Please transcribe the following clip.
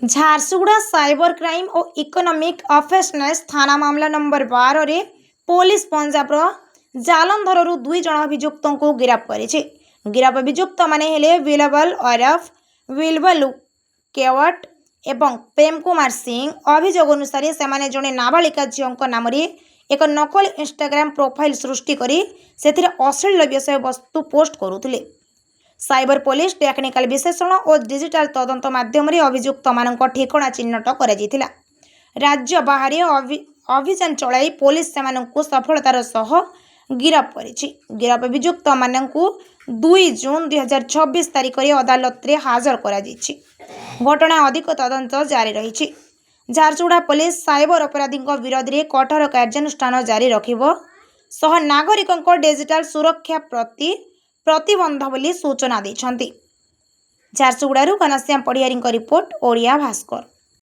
Jharsuguda cyber crime और economic affairs थाना मामला नंबर 12 रे पुलिस पंजाब जालंधर दुई जन अभियुक्त को गिरफ्त करिछि। गिरफ्त अभियुक्त माने हेले विलबल अरफ विलबल केवट एवं प्रेम कुमार सिंह। अभियोग अनुसार से जड़े नाबालिका झील नाम एक नकल इंस्टाग्राम प्रोफाइल सृष्टि करी सेथिरे अश्लील विषय वस्तु पोस्ट करुथिले। साइबर पुलिस टेक्निकल विश्लेषण और डिजिटल तदंत माध्यम अभियुक्त मान ठिकणा चिन्हट कर राज्य बाहर अभियान चलाई पुलिस से सफलतार सह गिरफ्त करिछि। गिरफ्त अभियुक्त मानू 2 जून 2026 तारिख में अदालत रे हाजर करा जायछि। घटना अधिक तदंत जारी रही। झारसुगुड़ा पुलिस साइबर अपराधी विरोध में कठोर कार्यानुष्ठान जारी रखिबो सह नागरिकों डिजिटल सुरक्षा प्रति प्रतिबंध बोली सूचना दैछन्ति। झारसुगुड़ारू घनश्याम पढ़ियारी रिपोर्ट ओडिया भास्कर।